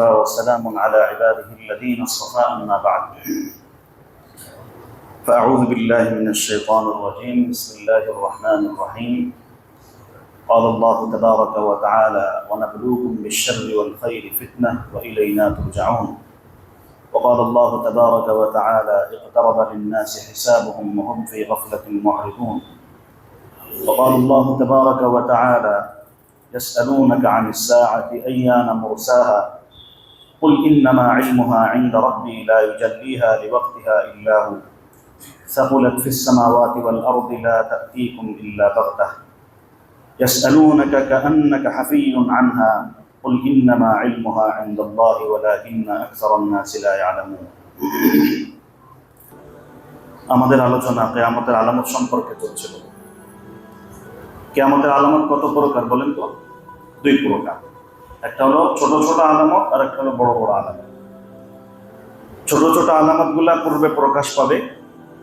وسلام على عباده الذين اصطفى أما بعد. فأعوذ بالله من الشيطان الرجيم. بسم الله الرحمن الرحيم. قال الله تبارك وتعالى: ونبلوكم بالشر والخير فتنة وإلينا ترجعون. وقال الله تبارك وتعالى: اقترب للناس حسابهم وهم في غفلة معرضون. وقال الله تبارك وتعالى: يسألونك عن الساعة أيان مرساها قل إنما علمها عند ربي لا يجليها لوقتها إلا هو ثقلت في السماوات والأرض لا تأتيكم إلا بغتة يسألونك كأنك حفي عنها قل إنما علمها عند الله ولكن أكثر الناس لا يعلمون. আমাদের আলোচনা কিয়ামতের আলামত সম্পর্কে চলছিল। কিয়ামতের আলামত কত প্রকার বলেন তো? দুই প্রকার। একটা হলো ছোট ছোট আলামত, আর একটা হলো বড় বড় আলামত। ছোট ছোট আলামতগুলা পূর্বে প্রকাশ পাবে,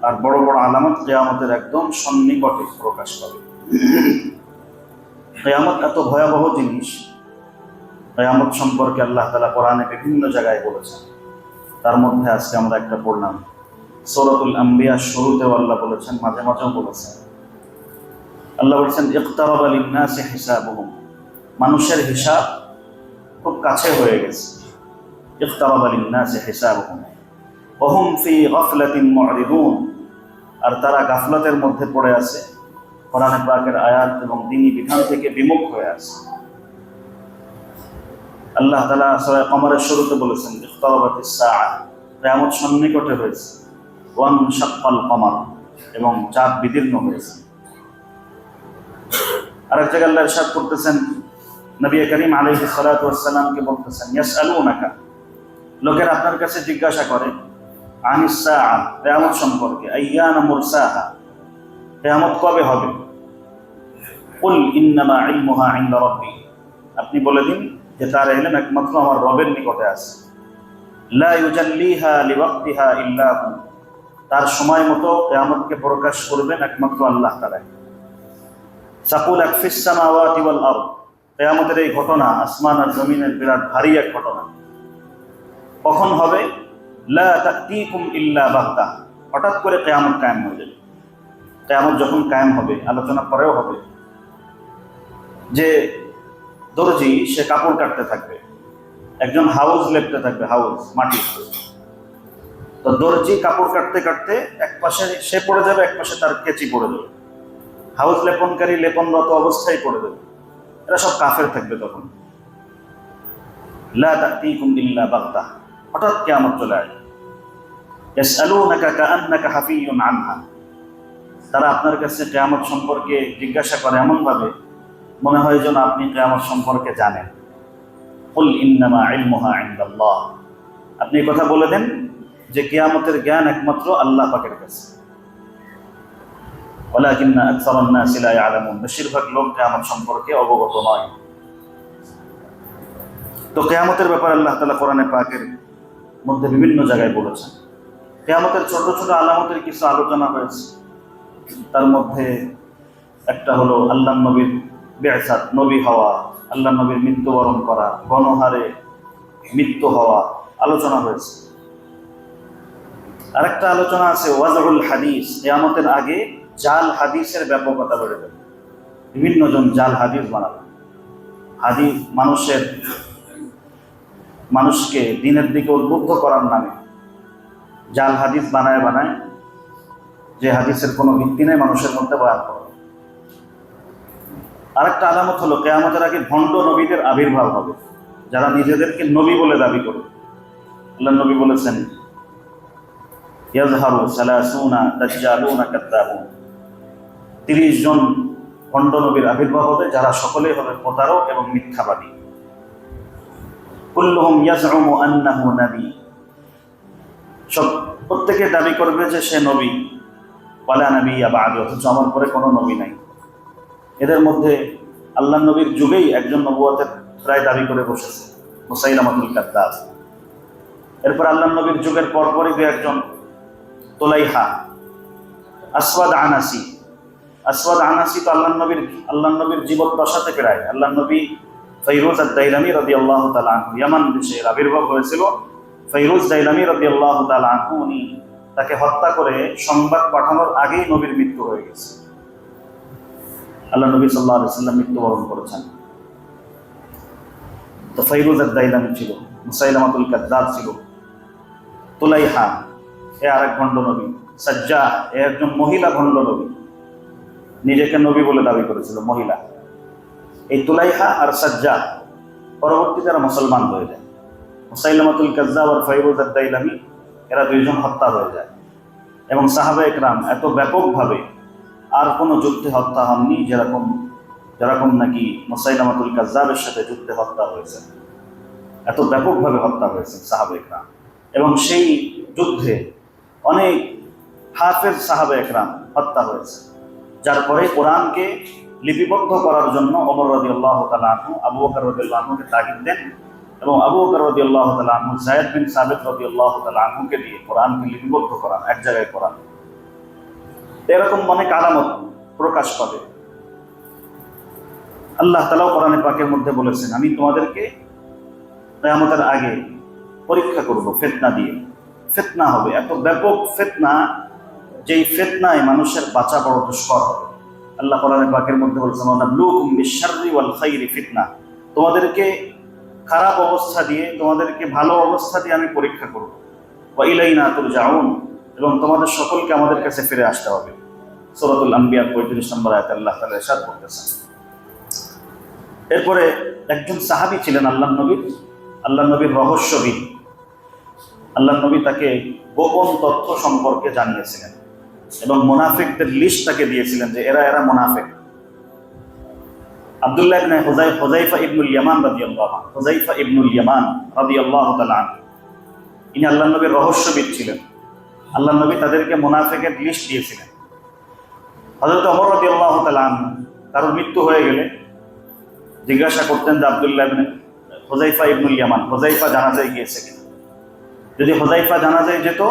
আর বড় বড় আলামত কিয়ামতের একদম সন্নিকটে প্রকাশ পাবে। কিয়ামত এত ভয়াবহ জিনিস, কিয়ামত সম্পর্কে আল্লাহ তাআলা কোরআনে বিভিন্ন জায়গায় বলেছেন। তার মধ্যে আজকে আমরা একটা পড়লাম, সূরাতুল আম্বিয়া শুরুতেও আল্লাহ বলেছেন, মাঝে মাঝেও বলেছেন। আল্লাহ বলেছেন ইকতারাবা লিন-নাসি হিসাবুহুম, মানুষের হিসাব খুব কাছে হয়ে গেছে। ইকতারাবা লিন-নাসি হিসাবুহুম ওয়া হুম ফি গাফলাতিন মু'রিদুন, আর তারা গাফলাতের মধ্যে পড়ে আছে, কোরআন পাকের আয়াত এবং দ্বীনি বিধান থেকে বিমুখ হয়ে আছে। আল্লাহ তাআলা সূরা কমরের শুরুতে বলেছেন ইকতারাবাতিস সাআ, কিয়ামত সন্নিকটে হয়েছে। ওয়ান শাক্কাল কমর, এবং চাঁদ বিদীর্ণ হয়েছে। আরেক জায়গায় আল্লাহ ইরশাদ করতেছেন, নবী করিম আলাইহিস সালাতু ওয়াস সালামকে বলতেছেন, ইয়াসআলুনাকা, লোকেরা আপনার কাছে জিজ্ঞাসা করে, আনিস সাআ, কিয়ামত সম্পর্কে, আইয়ানা মুরসাহা, কিয়ামত কবে হবে? কুল ইন্নামা ইলমুহা ইনদা রাব্বি, আপনি বলে দিন যে তার ইলম একমাত্র আমার রবের নিকটে আছে। লা ইউজাল্লিহা লিওয়াক্তিহা ইল্লা হু, তার সময় মতো কিয়ামতকে প্রকাশ করবেন একমাত্র আল্লাহ তাআলা। সাকুলাত ফিস সামাওয়াতি ওয়াল আরদ, কিয়ামতের এই ঘটনা আসমান আর জমিনের বিরাট ভারী এক ঘটনা। কখন হবে? লা তা'তিকুম ইল্লা বাগতা, হঠাৎ করে কিয়ামত কায়েম হয়ে যাবে। কিয়ামত যখন কায়েম হবে, আলোচনা পরেও হবে, যে দর্জি সে কাপড় কাটতে থাকবে, একজন হাউস লেপতে থাকবে, হাউস মাটি। তো দর্জি কাপড় কাটতে কাটতে এক পাশে সে পড়ে যাবে, এক পাশে তার কেচি পড়ে যাবে। হাউস লেপনকারী লেপনরত অবস্থায় পড়ে যাবে। এরা সব কাফের থাকবে তখন। লা তা'তিকুম ইল্লা বাগতা, হঠাৎ কিয়ামত চলে আসবে। ইয়াসআলুনাকা কাআন্নাকা হাফিয়ুন আনহা, তারা আপনার কাছে কিয়ামত সম্পর্কে জিজ্ঞাসা করে এমন ভাবে মনে হয় যেন আপনি কিয়ামত সম্পর্কে জানেন। কুল ইন্নামা ইলমুহা ইনদাল্লাহ, আপনি এই কথা বলে দেন যে কিয়ামতের জ্ঞান একমাত্র আল্লাহ পাকের কাছে। ওয়ালাকিন্না আকসারান নাসি লা ইয়ালামুন, বেশিরভাগ লোক কিয়ামত সম্পর্কে অবগত নয়। তো কিয়ামতের ব্যাপারে আল্লাহ তাআলা কোরআনে পাকের মধ্যে বিভিন্ন জায়গায় বলেছেন। কিয়ামতের ছোট ছোট আলামতের কিছু আলোচনা হয়েছে। তার মধ্যে একটা হলো আল্লাহর নবীর বিআসাত, নবী হওয়া, আল্লাহর নবীর মৃত্যুবরণ করা, গণহারে মৃত্যু হওয়া, আলোচনা হয়েছে। আরেকটা আলোচনা আছে ওয়াজহুল হাদিস, কিয়ামতের আগে জাল হাদিসের ব্যাপকতা বেড়ে যাবে। বিভিন্ন জন জাল হাদিস বানাবে। হাদিস মানুষকে দিনের দিকে উদ্বুদ্ধ করার নামে জাল হাদিস বানায় বানায়, যে হাদিসের কোনো ভিত্তি নেই, মানুষের মধ্যে বয়ান করবে। আরেকটা আলামত হলো কিয়ামতের আগে ভণ্ড নবীদের আবির্ভাব হবে, যারা নিজেদেরকে নবী বলে দাবি করবে। আল্লাহর নবী বলেছেন, ইয়াজহারু সালাসুনা দাজ্জালুনা কাযাবুন, 30 জন ভণ্ড নবীর আবির্ভাব হবে, যারা সকলেই হবে প্রতারক এবং মিথ্যাবাদী। কুল্লুহুম ইয়াজউমু আন্নাহু নবী, সব প্রত্যেকে দাবি করবে যে সে নবী। ওয়ালা নাবিয়্যা বা'দি, অথচ আমার পরে কোনো নবী নাই। এদের মধ্যে আল্লাহর নবীর যুগেই একজন নবুয়তের প্রায় দাবি করে বসেছে, মুসাইলামাতুল কাযযাব। এরপর আল্লাহর নবীর যুগের পরপরই একজন তোলাইহা, আসওয়াদ আনাসি তো আল্লাহর নবীর জীবদ্দশাতে প্রায়, আল্লাহর নবী ফাইরুজ আদ-দাইলামী রাদিয়াল্লাহু তাআলা আনহু, ইয়ামান দেশে আবির্ভাব হয়েছিল। ফাইরুজ দাইলামী রাদিয়াল্লাহু তাআলা আনহু, উনি তাকে হত্যা করে সংবাদ পাঠানোর আগেই নবীর মৃত্যু হয়ে গেছে। আল্লাহ নবী সাল্লাল্লাহু আলাইহি ওয়াসাল্লাম মৃত্যুবরণ করেছেন। তো ফাইরুজ আদ-দাইলামী ছিল, মুসাইলামাতুল কাযযাব ছিল, তুলাইহা এ আরেক ভণ্ড নবী, সাজ্জা এ একজন মহিলা ভণ্ড নবী, নিজেকে নবী বলে দাবি করেছিল মহিলা। এই তুলাইহা আর সাজ্জা পরবর্তীতে তারা মুসলমান হয়ে যায়। মুসাইলামাতুল কাযযাব আর ফাইরুজ আদ-দাইলামী এরা দুইজন হত্যা হয়ে যায়। এবং সাহাবা একরাম এত ব্যাপকভাবে আর কোনো যুদ্ধে হত্যা হননি যেরকম নাকি মুসাইলামাতুল কাযযাবের সাথে যুদ্ধে হত্যা হয়েছে। এত ব্যাপকভাবে হত্যা হয়েছে সাহাবা একরাম। এবং সেই যুদ্ধে অনেক হাফেজ সাহাবা একরাম হত্যা হয়েছে, যার পরে কোরআনকে লিপিবদ্ধ করার জন্য ওমর রাদিয়াল্লাহু তাআলা আনহু আবু বকর রাদিয়াল্লাহু আনহুকে তাগিদ দেন, এবং আবু বকর রাদিয়াল্লাহু তাআলা আনহু যায়েদ বিন সাবিত রাদিয়াল্লাহু তাআলা আনহুকে দিয়ে কোরআনকে লিপিবদ্ধ করান, এক জায়গায় করান। এরকম অনেক আলামত প্রকাশ পাবে। আল্লাহ তাআলা কোরআনে পাকের মধ্যে বলেছেন, আমি তোমাদেরকে কিয়ামতের আগে পরীক্ষা করব ফিতনা দিয়ে। ফিতনা হবে, এত ব্যাপক ফিতনা, যেই ফিতনায় মানুষের বাঁচা বড় দুষ্কর হবে। আল্লাহ কোরআনে পাকের মধ্যে বলেছেন, ওয়ানাবলুকুম বিশ-শাররি ওয়াল খাইরি ফিতনা, তোমাদেরকে খারাপ অবস্থা দিয়ে, তোমাদেরকে ভালো অবস্থা দিয়ে আমি পরীক্ষা করব। ওয়া ইলাইনা তুরজাউন, এবং তোমাদের সকলকে আমাদের কাছে ফিরে আসতে হবে। সূরাতুল আম্বিয়া 35 নম্বর আয়াতে আল্লাহ তাআলা ইরশাদ করতেছেন। এরপরে একজন সাহাবী ছিলেন আল্লাহর নবীর রহস্যবিদ। আল্লাহর নবী তাকে গোপন তথ্য সম্পর্কে জানিয়েছিলেন এবং মুনাফিকদের লিস্ট তাকে দিয়েছিলেন যে এরা মুনাফিক। আব্দুল্লাহ ইবনে হুযাইফা ইবনুল ইয়ামান রাদিয়াল্লাহু তাআলা আনহু, ইনি আল্লাহর নবীর রহস্যবিদ ছিলেন। আল্লাহর নবী তাদেরকে মুনাফিকের লিস্ট দিয়েছিলেন। হযরত ওমর রাদিয়াল্লাহু তাআলা আনহু কারোর মৃত্যু হয়ে গেলে জিজ্ঞাসা করতেন যে আব্দুল্লাহ ইবনে হুযাইফা ইবনুল ইয়ামান, হুযাইফা জানাজায় গিয়েছে কিনা। যদি হুযাইফা জানাজায় যেত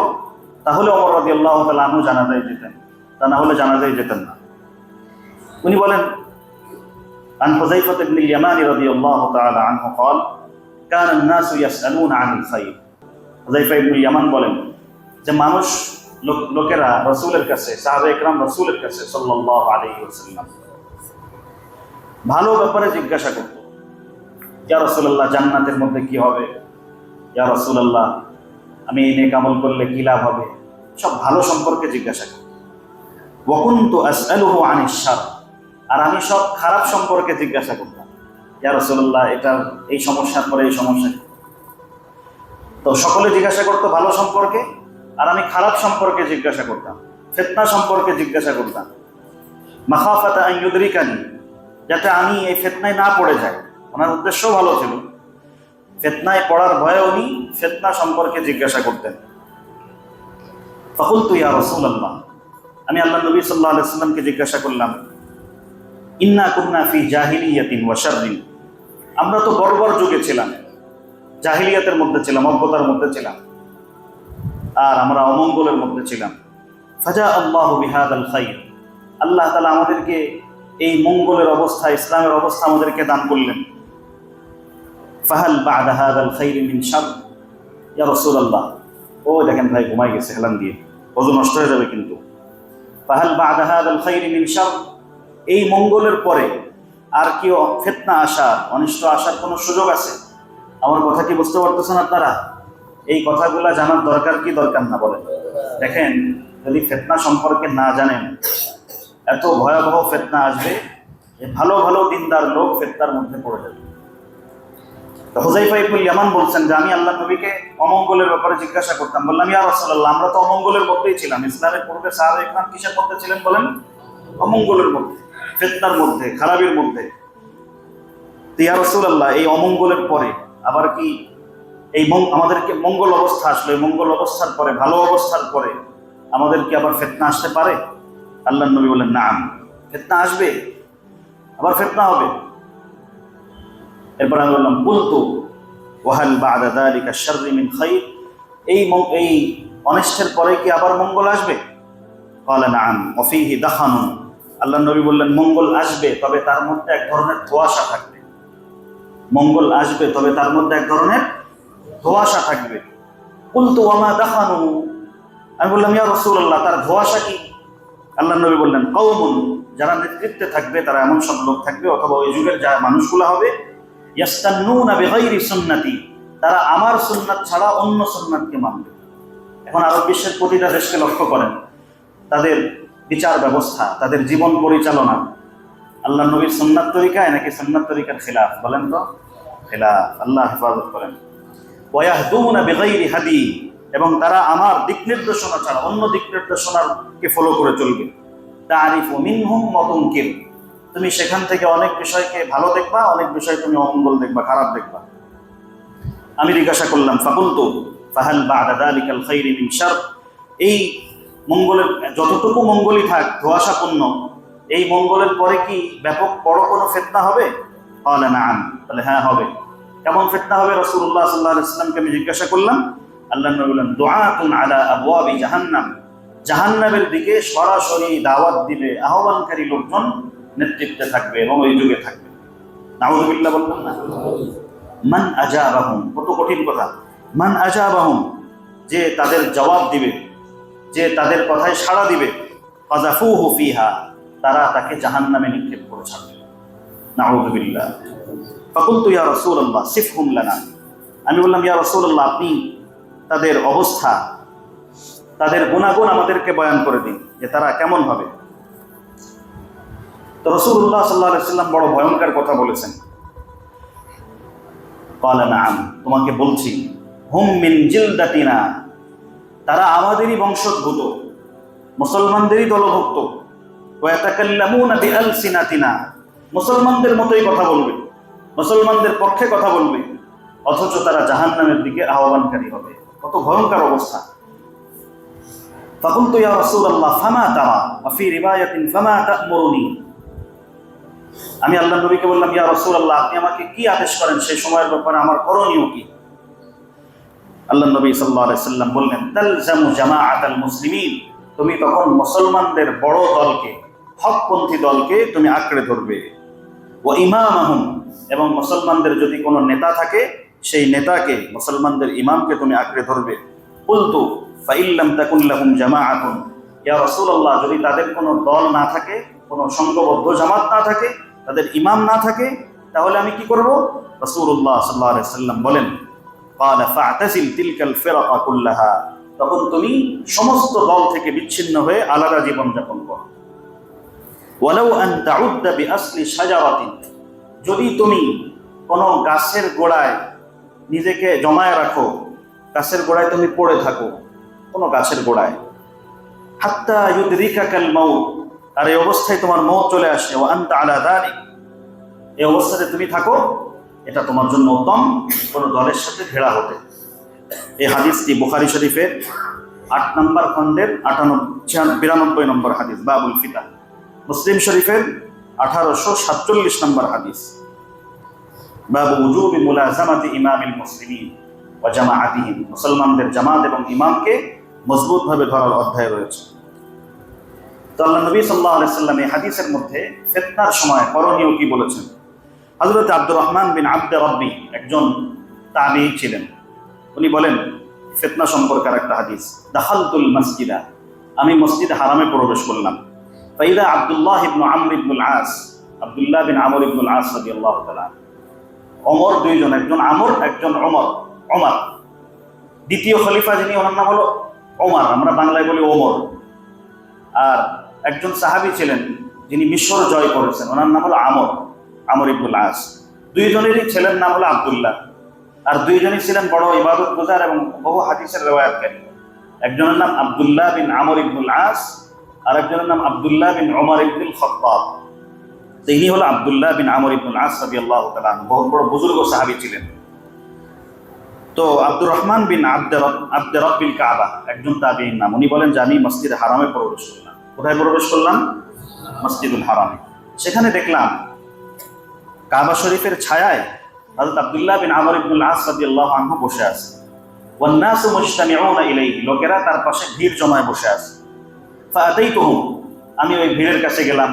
তাহলে ওমর রাদিয়াল্লাহু তাআলা আনহু জানাজায় যেতেন, তা না হলে জানাজায় যেতেন না। উনি বলেন, আন হুযাইফা ইবনুল ইয়ামান রাদিয়াল্লাহু তাআলা আনহু قال كان الناس يسألون عن الخير। হুযাইফা ইবনুল ইয়ামান বলেন যে লোকেরা রাসূলের কাছে, সাহাবা একরাম রাসূলের কাছে সাল্লাল্লাহু আলাইহি ওয়াসাল্লাম ভালো ব্যাপারে জিজ্ঞাসা করত। ইয়া রাসূলুল্লাহ, জান্নাতের মধ্যে কি হবে? ইয়া রাসূলুল্লাহ, আমি এই নেক আমল করলে কি লাভ হবে? সব ভালো সম্পর্কে জিজ্ঞাসা করত। ওয়া কুনতু আসআলুহু আনিশ শার, আর আমি সব খারাপ সম্পর্কে জিজ্ঞাসা করতাম। ইয়া রাসূলুল্লাহ, এটা এই সমস্যার পরে এই সমস্যা। তো সকলে জিজ্ঞাসা করতো ভালো সম্পর্কে, আর আমি খারাপ সম্পর্কে জিজ্ঞাসা করতাম, ফিতনা সম্পর্কে জিজ্ঞাসা করতাম। মাখাফাতা আন ইউদরিকানি, যাতে আমি এই ফিতনায় না পড়ে যাই। ওনার উদ্দেশ্য ভালো ছিল, ফিতনায় পড়ার ভয়ে উনি ফিতনা সম্পর্কে জিজ্ঞাসা করতেন। ফাকুলতু ইয়া রাসূলুল্লাহ, আমি আল্লাহর নবী সাল্লাল্লাহু আলাইহি ওয়াসাল্লামকে জিজ্ঞাসা করলাম, ইন্না কুন্না ফি জাহিলিয়াতিন ওয়া শাররিন, আমরা তো বর্বর যুগে ছিলাম, জাহিলিয়াতের মধ্যে ছিলাম, অজ্ঞতার মধ্যে ছিলাম, আর আমরা অমঙ্গলের মধ্যে ছিলাম। ফাজা আল্লাহু বিহাদাল খাইর, আল্লাহ তাআলা আমাদেরকে এই মঙ্গলের অবস্থা, ইসলামের অবস্থা আমাদেরকে দান করলেন। ফাহাল বা'দা হাদাল খাইর মিন শার, ইয়া রাসূলুল্লাহ, ও দেখেন ভাই ঘুমাই গেছে হেলান দিয়ে, ওযু নষ্ট হয়ে যাবে কিন্তু। ফাহাল বা'দা হাদাল খাইর মিন শার, এই মঙ্গলের পরে আর কি ফিতনা আসার, অনিষ্ট আসার কোনো সুযোগ আছে? আমার কথা কি বুঝতে পারতেছেন আপনারা? এই কথাগুলা জানার দরকার কি দরকার না বলেন? দেখেন, যদি ফিতনা সম্পর্কে না জানেন, এত ভয়াবহ ফিতনা আসবে যে ভালো ভালো দিনদার লোক ফিতনার মধ্যে পড়ে যাবে। তো হুযাইফা ইবনুল ইয়ামান বলছেন যে আমি আল্লাহর নবীকে অমঙ্গলের ব্যাপারে জিজ্ঞাসা করতাম। বললাম, ইয়া রাসূলুল্লাহ, আমরা তো অমঙ্গলের মধ্যেই ছিলাম। ইসলামের পূর্বে সাহাবা একরাম কিসের মধ্যে ছিলেন বলেন? অমঙ্গলের মধ্যে, ফিতনার মধ্যে, খারাপের মধ্যে। ইয়া রাসূলুল্লাহ, এই অমঙ্গলের পরে আবার কি এই আমাদেরকে মঙ্গল অবস্থা আসলো, এই মঙ্গল অবস্থার পরে, ভালো অবস্থার পরে আমাদের কি আবার ফিতনা আসতে পারে? আল্লাহর নবী বলেন, নাম, ফিতনা আসবে, আবার ফিতনা হবে। এরপর আমি বললাম, কুলতু ওয়াহাল বা'দা যালিকা শাররি মিন খাইর, এই অনিষ্টের পরে কি আবার মঙ্গল আসবে? ক্বালা নাম ওয়া ফীহি দাখানুন, আল্লাহর নবী বললেন, মঙ্গল আসবে, তবে তার মধ্যে এক ধরনের ধোঁয়াশা থাকবে। মঙ্গল আসবে, তবে তার মধ্যে এক ধরনের ধোঁয়াশা থাকবে। কুলতু ওয়া মা দাখানু, আমি বললাম ইয়া রাসূলুল্লাহ, তার ধোঁয়াশা কি? আল্লাহ নবী বললেন, কওমুন, যারা নেতৃত্বে থাকবে তারা এমন সব লোক থাকবে অথবা ওই যুগের যা মানুষগুলো হবে, ইয়াস্তান্নুনা বিগাইরি সুন্নতি, তারা আমার সুন্নাত ছাড়া অন্য সুন্নাতকে মানবে। এখন আরব বিশ্বের প্রতিটা দেশকে লক্ষ্য করেন, তাদের বিচার ব্যবস্থা, তাদের জীবন পরিচালনা আল্লাহ নবীর সুন্নাত তরিকায় নাকি সুন্নাত তরিকার খিলাফ? বলেন তো, খিলাফ। আল্লাহ হেফাজত করেন। ওয়ায়াহদুনা বিগাইরি হাদি, এবং তারা আমার দিক নির্দেশনা ছাড়া অন্য দিক নির্দেশনাকে ফলো করে চলবে। তারিফু মিনহুম ওয়া তুনকির, তুমি সেখান থেকে অনেক বিষয়কে ভালো দেখবা, অনেক বিষয় তুমি অমঙ্গল দেখবা, খারাপ দেখবা। আমি জিজ্ঞাসা করলাম, ফাকুলতু ফাহাল বা'দা যালিকাল খাইরি মিন শার, এই মঙ্গলের যতটুকু মঙ্গলই থাক ধোঁয়াশাপূর্ণ, এই মঙ্গলের পরে কি ব্যাপক বড় কোনো ফিতনা হবে? ক্বালা নাআম, বলে হ্যাঁ হবে। কেমন ফিতনা হবে? রাসূলুল্লাহ সাল্লাল্লাহু আলাইহি ওয়াসাল্লামকে আমি জিজ্ঞাসা করলাম। আল্লাহ নবী বললেন, দুআতুন আলা আবওয়াবি জাহান্নাম, জাহান্নামের দিকে সরাসরি দাওয়াত দিবে আহ্বানকারী লোকজন নেতৃত্বে থাকবে এবং ওই যুগে থাকবে। নাউযুবিল্লাহ বললাম না? মান আজাবাহুম, কত কঠিন কথা। মান আজাবাহুম, যে তাদের জবাব দিবে, যে তাদের কথায় সাড়া দিবে, ফাযাফুহু ফিহা, তারা তাকে জাহান্নামে নিক্ষেপ করে ছাড়বে। নাউযুবিল্লাহ। ফাকুলতু ইয়া রাসূলুল্লাহ সিফহুম লানা, আমি বললাম ইয়া রাসূলুল্লাহ, আপনি তাদের অবস্থা, তাদের গুণাগুণ আমাদেরকে বয়ান করে দিন, যে তারা কেমন হবে। তো রাসূলুল্লাহ সাল্লাল্লাহু আলাইহি ওয়াসাল্লাম বড় ভয়ঙ্কর কথা বলেছেন। ক্বালা নাআম, তোমাকে বলছি, হুম মিন জিলদাতিনা, তারা আমাদেরই বংশোদ্ভূত, মুসলমানদেরই দলভুক্ত। ওয়া ইয়াতাকাল্লামুনা বিআলসিনাতিনা, মুসলমানদের মতোই কথা বলবে, মুসলমানদের পক্ষে কথা বলবে, অথচ তারা জাহান্নামের দিকে আহ্বানকারী হবে। কত ভয়ঙ্কর অবস্থা। ফাকুলতু ইয়া রাসূলুল্লাহ ফামা তারা, ওয়া ফি রিওয়ায়াতিন ফামা তা'মুরুনি, আমি আল্লাহ নবীকে বললাম, ইয়া রাসূলুল্লাহ, আপনি আমাকে কি আদেশ করেন সেই সময়ের ব্যাপারে, আমার করণীয় কি? আল্লাহ নবী সাল্লাল্লাহু আলাইহি সাল্লাম বললেন, তালজামু জামাআতাল মুসলিমিন, তুমি তখন মুসলমানদের বড় দলকে, হকপন্থী দলকে তুমি আঁকড়ে ধরবে। ওয়া ইমামাহুম, এবং মুসলমানদের যদি কোনো নেতা থাকে সেই নেতাকে, মুসলমানদের ইমামকে তুমি আঁকড়ে ধরবে। কুলতু ফাইল্লাম তাকুন লাহুম জামাআতুন, ইয়া রাসূলুল্লাহ, যদি তাদের কোনো দল না থাকে, কোনো সংঘবদ্ধ জামাত না থাকে, তাদের ইমাম না থাকে, তাহলে আমি কি করব? রাসূলুল্লাহ সাল্লাল্লাহু আলাইহি সাল্লাম বলেন, ক্বালা ফা'তাজিল তিলকাল ফিরাকা কুল্লাহা, তখন তুমি সমস্ত দল থেকে বিচ্ছিন্ন হয়ে আলাদা জীবন যাপন করো। ওয়ালাউ আন তাউদ্দা বিআসলি শাজারাতিন, যদি তুমি কোনো গাছের গোড়ায় নিজেকে জমায়ে রাখো, গাছের গোড়ায় তুমি পড়ে থাকো, কোনো গাছের গোড়ায়, হাত্তা ইউদরিকাকাল মাউত, আর এই অবস্থায় তোমার মওত চলে আসে, ওয়া আনতা আলা যালিক, এই অবস্থাতে তুমি থাকো, এটা তোমার জন্য উত্তম কোনো দলের সাথে ঘেরা হতে। এই হাদিসটি বুখারী শরীফের 8 নম্বর খণ্ডের 92 নম্বর হাদিস, বাবুল ফিতান। মুসলিম শরীফের 1847 নম্বর হাদিস, বাবু উজুবি মুলাজামাতি ইমামিল মুসলিমিন ওয়া জামাআতিহিম, মুসলমানদের জামাত এবং ইমামকে মজবুতভাবে ধরার অধ্যায় রয়েছে। তো আল্লাহ নবী সাল্লাল্লাহু আলাইহি সাল্লাম এই হাদিসের মধ্যে ফিতনার সময় করণীয় কি বলেছেন। হযরত আব্দুর রহমান বিন আব্দে রব্বি একজন তাবিঈ ছিলেন। উনি বলেন ফিতনা সম্পর্কে একটা হাদিস, দাখালতুল মসজিদা, আমি মসজিদ হারামে প্রবেশ করলাম। ফাইদা আব্দুল্লাহ ইবনে আমর ইবনুল আস, আব্দুল্লাহ বিন আমর ইবনুল আস রাদিয়াল্লাহু তাআলা, ওমর, দুইজন, একজন আমর, একজন ওমর। ওমর দ্বিতীয় খলিফা যিনি, ওনার নাম হলো ওমর, আমরা বাংলায় বলি ওমর। আর একজন সাহাবী ছিলেন যিনি মিশর জয় করেছেন, ওনার নাম হলো আমর, আমর ইবনুল আস। দুইজনেরই ছেলের নাম হলো আব্দুল্লাহ, আর দুইজনই ছিলেন বড় ইবাদত গুজার এবং বহু হাদিসের রিওয়ায়াতকারী। একজনের নাম আব্দুল্লাহ বিন আমর ইবনুল আস, আর একজনের নাম আব্দুল্লাহ বিন ওমর ইবনুল খাত্তাব। তিনি হলো আব্দুল্লাহ বিন আমর ইবনুল আস রাদিয়াল্লাহু তাআলা, বহুত বড় বুজুর্গ সাহাবী ছিলেন। তো আব্দুর রহমান বিন আব্দে রব্বিল কাবা একজন তাবিঈর নাম। উনি বলেন যে আমি মসজিদ হারামে প্রবেশ করলাম। কোথায় প্রবেশ করলাম? মসজিদুল হারামে। সেখানে দেখলাম কাবা শরীফের ছায়ায় হযরত আব্দুল্লাহ বিন আমর ইবনুল আস রাদিয়াল্লাহু আনহু বসে আছে। ওয়ান নাসু মুজতামিউনা ইলাইহি, লোকেরা তার পাশে ভিড় জমায় বসে আছে। ফাআতাইতুহু, আমি ওই ভিড়ের কাছে গেলাম।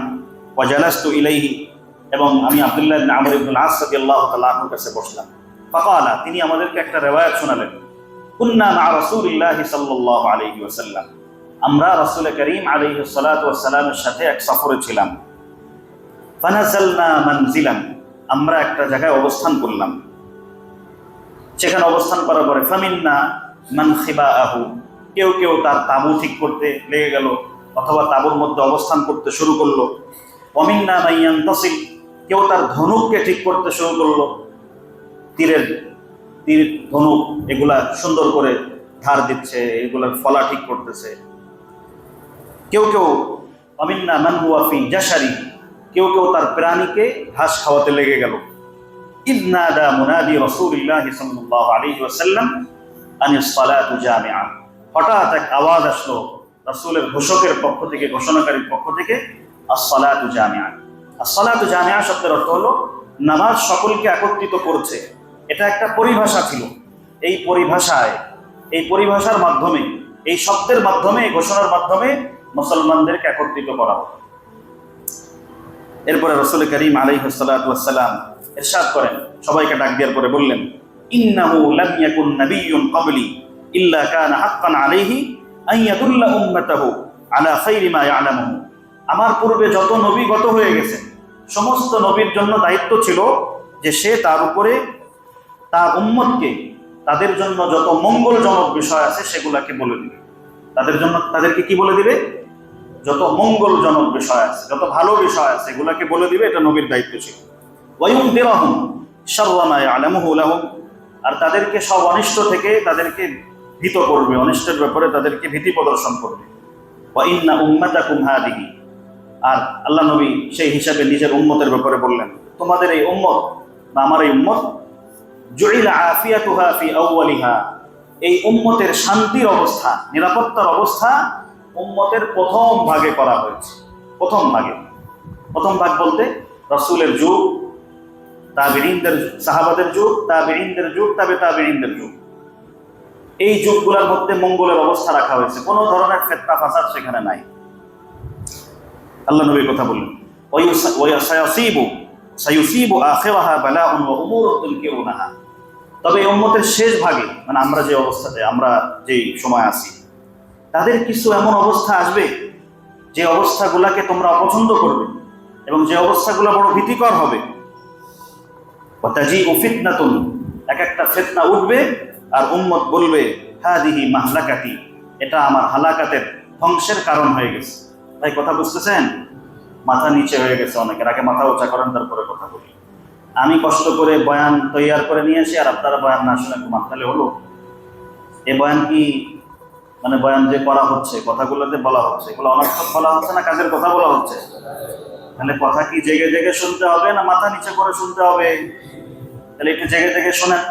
ওয়া জালাসতু ইলাইহি, এবং আমি আব্দুল্লাহ ইবনে আমর ইবনে আস রাদিয়াল্লাহু তাআলা আনহুর কাছে বসলাম। ফাকালা, তিনি আমাদেরকে একটা রিওয়ায়াত শোনালেন, কুন্না মা রাসূলিল্লাহি সাল্লাল্লাহু আলাইহি ওয়াসাল্লাম, আমরা রাসূল করিম আলাইহিস সালাতু ওয়াস সালামের সাথে এক সফরে ছিলাম। ফানাজালনা মানজিলান, আমরা একটা জায়গায় অবস্থান করলাম। সেখানে অবস্থান করার পরে ফামিন্না মান খিবাআহু, কেউ কেউ তার তাঁবু ঠিক করতে লেগে গেল অথবা তাঁবুর মধ্যে অবস্থান করতে শুরু করলো। ওয়ামিন্না মান ইয়ানতাসিল, কেউ তার ধনুককে ঠিক করতে শুরু করলো, তীর ধনুক এগুলা সুন্দর করে ধার দিচ্ছে, এগুলার ফলা ঠিক করতেছে। কেউ কেউ ওয়ামিন্না মান হুয়া ফি জাশারি, কেউ কেউ তার প্রাণীকে ঘাস খাওয়াতে লেগে গেল। ইযনাদা মুনাদি রাসূলিল্লাহি সাল্লাল্লাহু আলাইহি ওয়াসাল্লাম আনিস সালাতু জামিআ, হঠাৎ এক আওয়াজ আসলো রাসূলের ঘোষকের পক্ষ থেকে, ঘোষণাকারীর পক্ষ থেকে, আস-সালাতু জামিআ। আস-সালাতু জামিআ শব্দের অর্থ হলো নামাজ সকলকে একত্রিত করছে। এটা একটা পরিভাষা ছিল। এই পরিভাষার মাধ্যমে, এই শব্দের মাধ্যমে, এই ঘোষণার মাধ্যমে মুসলমানদেরকে একত্রিত করা হতো। এরপরে রাসূল করিম আলাইহিস সালাতু ওয়াস সালাম ইরশাদ করেন, সবাইকে ডাক দেওয়ার পরে বললেন, ইন্নাহু লাম ইয়াকুন নাবিয়্যুন ক্বাবলি ইল্লা কানা হাক্কান আলাইহি আন ইয়াদুল্লা উম্মাতাহু আলা খায়রি মা ইয়ালামুহু, আমার পূর্বে যত নবী গত হয়ে গেছে সমস্ত নবীর জন্য দায়িত্ব ছিল যে সে তার উপরে তার উম্মতকে তাদের জন্য যত মঙ্গলজনক বিষয় আছে সেগুলাকে বলে দিবে। তাদেরকে কি বলে দিবে? যত মঙ্গলজনক বিষয় আছে, যত ভালো বিষয় আছে এগুলাকে বলে দিবে, এটা নবীর দায়িত্ব ছিল। ওয়ায়ুনদিরাহুম শাররা মা ইয়ালামুহু লাহুম, আর তাদেরকে সব অনিষ্ট থেকে তাদেরকে ভীত করবে, অনিষ্টের ব্যাপারে তাদেরকে ভীতি প্রদর্শন করবে। ওয়া ইন্না উম্মাতাকুম হাদিহি, আর আল্লাহ নবী সেই হিসাবে নিজের উম্মতের ব্যাপারে বললেন, তোমাদের এই উম্মত বা আমার এই উম্মত জুইলা আফিয়াতুহা ফি আউয়ালিহা, এই উম্মতের শান্তির অবস্থা, নিরাপত্তার অবস্থা উম্মতের প্রথম ভাগে করা হয়েছে। প্রথম ভাগ বলতে রাসূলের যুগ, তাবেঈনদের, সাহাবাদের যুগ, তাবেঈনদের যুগ, তাবেঈনদের যুগ, এই যুগগুলোর মধ্যে মঙ্গলের অবস্থা রাখা হয়েছে। কোনো ধরনের ফিতনা ফাসাদ সেখানে নাই। আল্লাহ নবী কথা বললেন, সায়ুসিবু আখিরাহা বালাউন ওয়া উমুরুন তুনকিরুনাহা, তবে এই উম্মতের শেষ ভাগে, মানে আমরা যে অবস্থাতে, আমরা যেই সময় আছি, তাদের কিছু এমন অবস্থা আসবে যে অবস্থাগুলোকে তোমরা অপছন্দ করবে এবং যে অবস্থাগুলো বড় ভীতিকর হবে। ওয়াতাজিউ ফিতনাতুন, এক একটা ফিতনা উঠবে আর উম্মত বলবে, হাদিহি মাহলাকাতি, এটা আমার হালাকাতের, ধ্বংসের কারণ হয়ে গেছে। ভাই কথা বুঝতেছেন? মাথা নিচে হয়ে গেছে অনেকের, আগে মাথা উঁচা করেন তারপরে কথা বলি। আমি কষ্ট করে বয়ান তৈয়ার করে নিয়ে আসি আর আপনারা বয়ান না শুনে একটু মাথালে হলো। এই বয়ান কি, মানে বয়ান যে করা হচ্ছে, কথাগুলোতে বলা হচ্ছে, এগুলো অনর্থক বলা হচ্ছে না কাজের কথা বলা হচ্ছে? তাহলে কথা কি জেগে জেগে শুনতে হবে না মাথা নিচে করে শুনতে হবে? তাহলে একটু জেগে জেগে শোনেন।